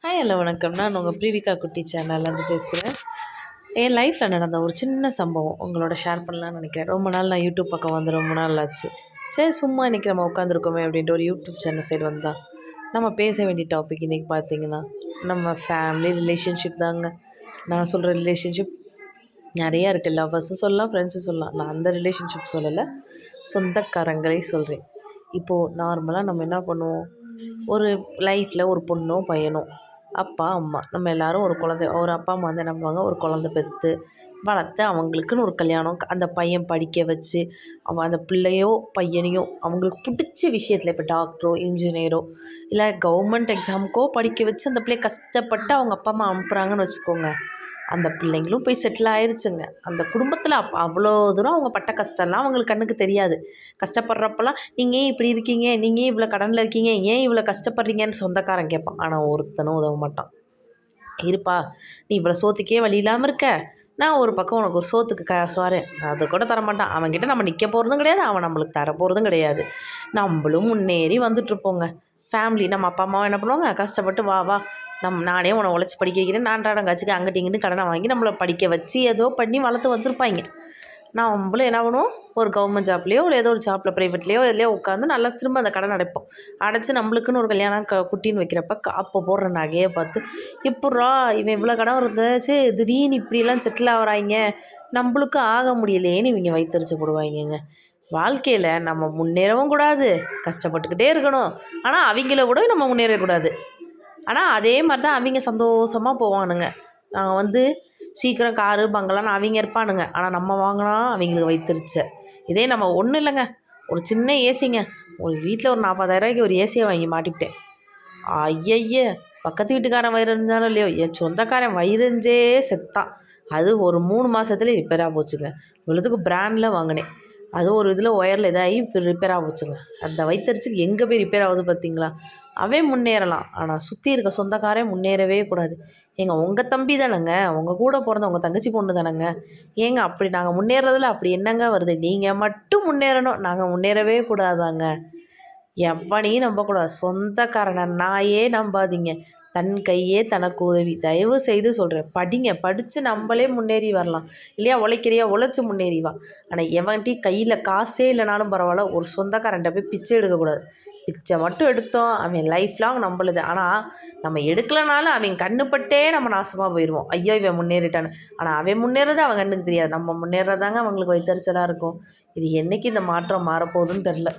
Hi hello வணக்கம். நான் உங்கள் ப்ரீவிகா குட்டி சேனல்லேருந்து பேசுகிறேன். என் லைஃப்பில் நடந்த ஒரு சின்ன சம்பவம் உங்களோட ஷேர் பண்ணலான்னு நினைக்கிறேன். ரொம்ப நாள் நான் யூடியூப் பக்கம் வந்து ரொம்ப நாள் ஆச்சு. சரி சும்மா இன்றைக்கி நம்ம உட்காந்துருக்கோமே அப்படின்ட்டு ஒரு யூடியூப் சேனல் சைடு வந்தால் நம்ம பேச வேண்டிய டாபிக் இன்றைக்கி பார்த்தீங்கன்னா நம்ம ஃபேமிலி ரிலேஷன்ஷிப் தாங்க. நான் சொல்கிற ரிலேஷன்ஷிப் நிறையா இருக்குது. லவ்வர்ஸும் சொல்லலாம், ஃப்ரெண்ட்ஸும் சொல்லலாம். நான் அந்த ரிலேஷன்ஷிப் சொல்லலை, சொந்தக்காரங்களே சொல்கிறேன். இப்போது நார்மலாக நம்ம என்ன பண்ணுவோம், ஒரு லைஃப்பில் ஒரு பொண்ணோ பையனோ, அப்பா அம்மா நம்ம எல்லோரும் ஒரு அப்பா அம்மா வந்து என்ன பண்ணுவாங்க, ஒரு குழந்தை பெற்று வளர்த்து அவங்களுக்குன்னு ஒரு கல்யாணம், அந்த பையன் படிக்க வச்சு அவன் அந்த பிள்ளையோ பையனையோ அவங்களுக்கு பிடிச்ச விஷயத்தில் இப்போ டாக்டரோ இன்ஜினியரோ இல்லை கவர்மெண்ட் எக்ஸாமுக்கோ படிக்க வச்சு அந்த பிள்ளைய கஷ்டப்பட்டு அவங்க அப்பா அம்மா அனுப்புகிறாங்கன்னு வச்சுக்கோங்க. அந்த பிள்ளைங்களும் போய் செட்டில் ஆயிடுச்சுங்க. அந்த குடும்பத்தில் அவ்வளோ தூரம் அவங்க பட்ட கஷ்டம்லாம் அவங்களுக்கு கண்ணுக்கு தெரியாது. கஷ்டப்படுறப்பெல்லாம் நீங்கள் ஏன் இப்படி இருக்கீங்க, நீங்கள் ஏன் இவ்வளோ கடனில் இருக்கீங்க, ஏன் இவ்வளோ கஷ்டப்படுறீங்கன்னு சொந்தக்காரன் கேட்பான். ஆனால் ஒருத்தனும் உதவ மாட்டான். இருப்பா, நீ இவ்வளோ சோத்துக்கே வழி இல்லாமல் இருக்க, நான் ஒரு பக்கம் உனக்கு ஒரு சோத்துக்கு காசு வரேன். அது கூட தரமாட்டான். அவன்கிட்ட நம்ம நிற்க போகிறதும் கிடையாது, அவன் நம்மளுக்கு தர போகிறதும் கிடையாது. நம்மளும் முன்னேறி வந்துட்டுருப்போங்க. ஃபேமிலி நம்ம அப்பா அம்மாவை என்ன பண்ணுவாங்க, கஷ்டப்பட்டு வா வா நானே உன்னை உழைச்சி படிக்க வைக்கிறேன், நான்டாடம் காட்சிக்கு அங்கிட்டு இங்கிட்டு கடனை வாங்கி நம்மளை படிக்க வச்சு ஏதோ பண்ணி வளர்த்து வந்திருப்பாங்க. நம்மளும் என்ன பண்ணுவோம், ஒரு கவர்மெண்ட் ஜாப்லேயோ இல்லை ஏதோ ஒரு ஜாப்பில் ப்ரைவேட்லேயோ எதுலையோ உட்காந்து நல்லா திரும்ப அந்த கடன் அடைப்போம். அடைச்சி நம்மளுக்குன்னு ஒரு கல்யாணம் குட்டின்னு வைக்கிறப்ப அப்போ போடுற நகையை பார்த்து இப்பட்றா இவன் இவ்வளோ கடன் இருந்துச்சு, திடீர்னு இப்படியெல்லாம் செட்டில் ஆகிறாங்க, நம்மளுக்கும் ஆக முடியலேன்னு இவங்க வயிற்றுச்சு போடுவாங்கங்க. வாழ்க்கையில் நம்ம முன்னேறவும் கூடாது, கஷ்டப்பட்டுக்கிட்டே இருக்கணும். ஆனால் அவங்கள கூட நம்ம முன்னேறக்கூடாது. ஆனால் அதே மாதிரி தான் அவங்க சந்தோஷமாக போவானுங்க. நாங்கள் வந்து சீக்கிரம் காரு பங்களான்னு அவங்க இருப்பானுங்க. ஆனால் நம்ம வாங்கினா அவங்களுக்கு வைத்திருச்ச. இதே நம்ம ஒன்றும் இல்லைங்க, ஒரு சின்ன ஏசிங்க, ஒரு வீட்டில் ஒரு 40,000 ஒரு ஏசியை வாங்கி மாட்டிவிட்டேன். ஐயய்ய, பக்கத்து வீட்டுக்காரன் வயிறு இருந்தாலும் இல்லையோ, என் சொந்தக்காரன் வயிறுஞ்சே செத்தான். அது ஒரு 3 மாதத்துலேயே ரிப்பேராக போச்சுங்க. இவ்வளோத்துக்கு பிராண்டில் வாங்கினேன். அது ஒரு இதில் ஒயரில் இதாகி இப்போ ரிப்பேர் போச்சுங்க. அந்த வயிற்றுச்சல் எங்கே போய் ரிப்பேர் ஆகுது பார்த்தீங்களா? அவன் முன்னேறலாம், ஆனால் சுற்றி இருக்க சொந்தக்காரன் முன்னேறவே கூடாது. உங்கள் தம்பி தானேங்க, உங்கள் கூட பிறந்த உங்கள் தங்கச்சி பொண்ணு தானேங்க, ஏங்க அப்படி நாங்கள் முன்னேறதில் அப்படி என்னங்க வருது? நீங்கள் மட்டும் முன்னேறணும், நாங்கள் முன்னேறவே கூடாதாங்க. எவனையும் நம்பக்கூடாது. சொந்தக்காரனை நாயே நம்பாதீங்க. தன் கையே தனக்கு உதவி. தயவு செய்து சொல்கிறேன், படிங்க. படித்து நம்மளே முன்னேறி வரலாம். இல்லையா, உழைக்கிறியா, உழைச்சி முன்னேறி வா. ஆனால் எவன்ட்டி கையில் காசே இல்லைனாலும் பரவாயில்ல, ஒரு சொந்தக்காரன்ட்ட போய் பிச்சை எடுக்கக்கூடாது. பிச்சை மட்டும் எடுத்தோம், அவன் லைஃப் லாங் நம்மளுது. ஆனால் நம்ம எடுக்கலனாலும் அவன் கண்ணுப்பட்டே நம்ம நாசமாக போயிடுவோம். ஐயோ இவன் முன்னேறிட்டான்னு. ஆனால் அவன் முன்னேறது அவன் கண்ணுக்கு தெரியாது. நம்ம முன்னேறதாங்க அவங்களுக்கு வைத்தறிச்சலாக இருக்கும். இது என்றைக்கு இந்த மாற்றம் மாறப்போகுதுன்னு தெரில.